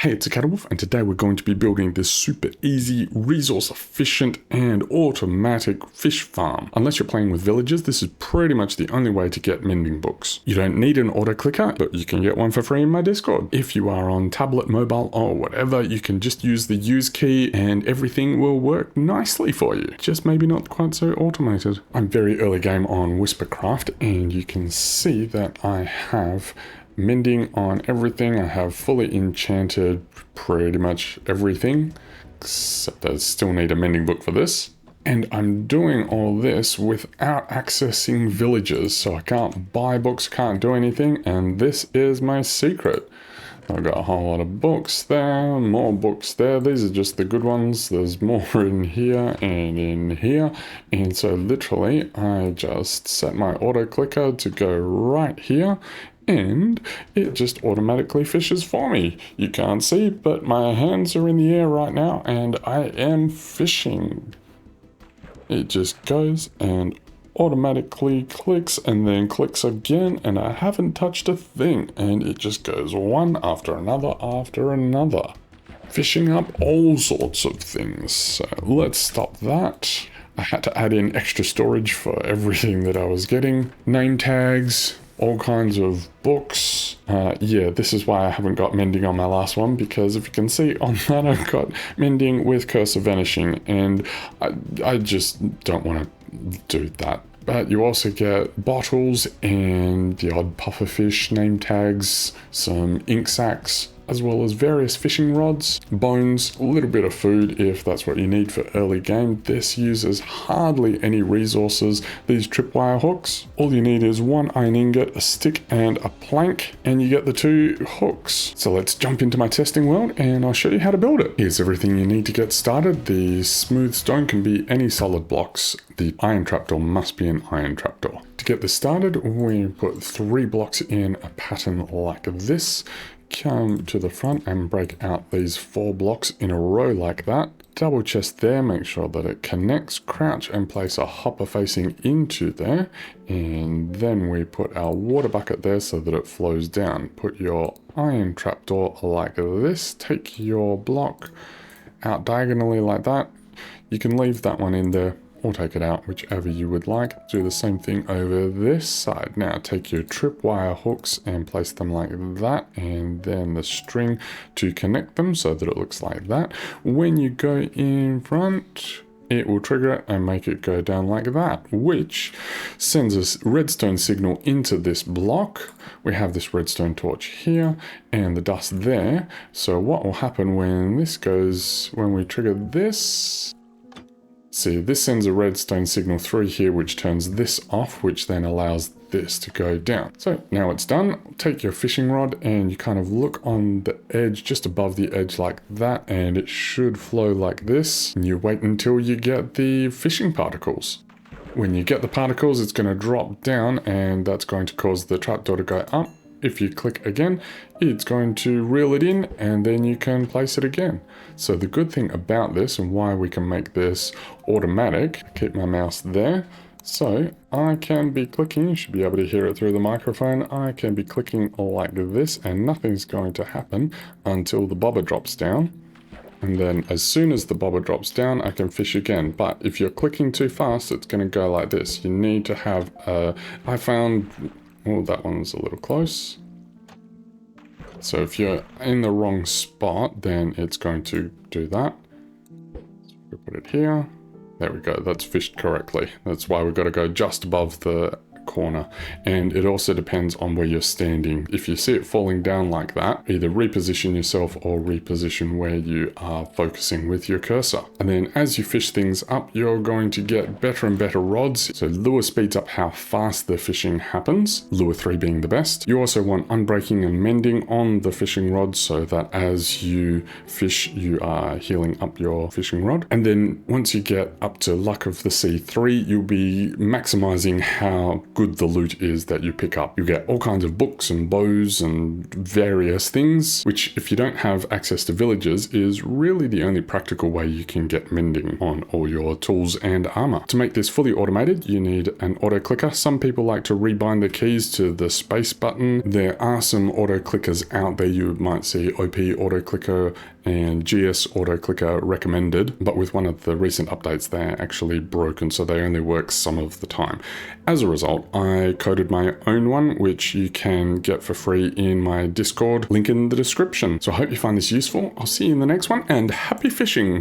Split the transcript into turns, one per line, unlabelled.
Hey, it's Acadewolf, and today we're going to be building this super easy, resource efficient, and automatic fish farm. Unless you're playing with villagers, this is pretty much the only way to get mending books. You don't need an auto clicker, but you can get one for free in my Discord. If you are on tablet, mobile, or whatever, you can just use the use key and everything will work nicely for you. Just maybe not quite so automated. I'm very early game on Whispercraft, and you can see that I have mending on everything. I have fully enchanted pretty much everything, except I still need a mending book for this. And I'm doing all this without accessing villagers, so I can't buy books, can't do anything, and this is my secret. I've got a whole lot of books there, more books there. These are just the good ones. There's more in here and in here. And so literally I just set my auto clicker to go right here, and it just automatically fishes for me. You can't see, but my hands are in the air right now and I am fishing. It just goes and automatically clicks and then clicks again, and I haven't touched a thing, and it just goes one after another after another, fishing up all sorts of things. So let's stop that. I had to add in extra storage for everything that I was getting. Name tags, all kinds of books. Yeah, this is why I haven't got mending on my last one, because if you can see on that, I've got mending with cursor vanishing, and I just don't want to do that. But you also get bottles and the odd pufferfish name tags, some ink sacs, as well as various fishing rods, bones, a little bit of food if that's what you need for early game. This uses hardly any resources. These tripwire hooks, all you need is one iron ingot, a stick, and a plank, and you get the 2 hooks. So let's jump into my testing world and I'll show you how to build it. Here's everything you need to get started. The smooth stone can be any solid blocks. The iron trapdoor must be an iron trapdoor. To get this started, we put 3 blocks in a pattern like this. Come to the front and break out these 4 blocks in a row like that. Double chest there, make sure that it connects, crouch and place a hopper facing into there, and then we put our water bucket there so that it flows down. Put your iron trapdoor like this, take your block out diagonally like that. You can leave that one in there or take it out, whichever you would like. Do the same thing over this side. Now take your tripwire hooks and place them like that, and then the string to connect them so that it looks like that. When you go in front, it will trigger it and make it go down like that, which sends a redstone signal into this block. We have this redstone torch here and the dust there. So what will happen when this goes, when we trigger this, see, this sends a redstone signal through here, which turns this off, which then allows this to go down. So now it's done. Take your fishing rod and you kind of look on the edge, just above the edge like that, and it should flow like this. And you wait until you get the fishing particles. When you get the particles, it's going to drop down, and that's going to cause the trapdoor to go up. If you click again, it's going to reel it in, and then you can place it again. So the good thing about this, and why we can make this automatic, keep my mouse there, so I can be clicking, you should be able to hear it through the microphone, I can be clicking like this and nothing's going to happen until the bobber drops down. And then as soon as the bobber drops down, I can fish again. But if you're clicking too fast, it's going to go like this. You need to have I found, oh, that one's a little close. So if you're in the wrong spot, then it's going to do that. So we put it here. There we go. That's fished correctly. That's why we've got to go just above the corner, and it also depends on where you're standing. If you see it falling down like that, either reposition yourself or reposition where you are focusing with your cursor. And then as you fish things up, you're going to get better and better rods. So lure speeds up how fast the fishing happens, lure 3 being the best. You also want unbreaking and mending on the fishing rod so that as you fish, you are healing up your fishing rod. And then once you get up to luck of the sea 3, you'll be maximizing how good the loot is that you pick up. You get all kinds of books and bows and various things, which if you don't have access to villagers is really the only practical way you can get mending on all your tools and armor. To make this fully automated, you need an auto clicker. Some people like to rebind the keys to the space button. There are some auto clickers out there. You might see OP auto clicker and GS auto clicker recommended, but with one of the recent updates they're actually broken, so they only work some of the time. As a result, I coded my own one, which you can get for free in my Discord, link in the description. So I hope you find this useful. I'll see you in the next one, and happy fishing!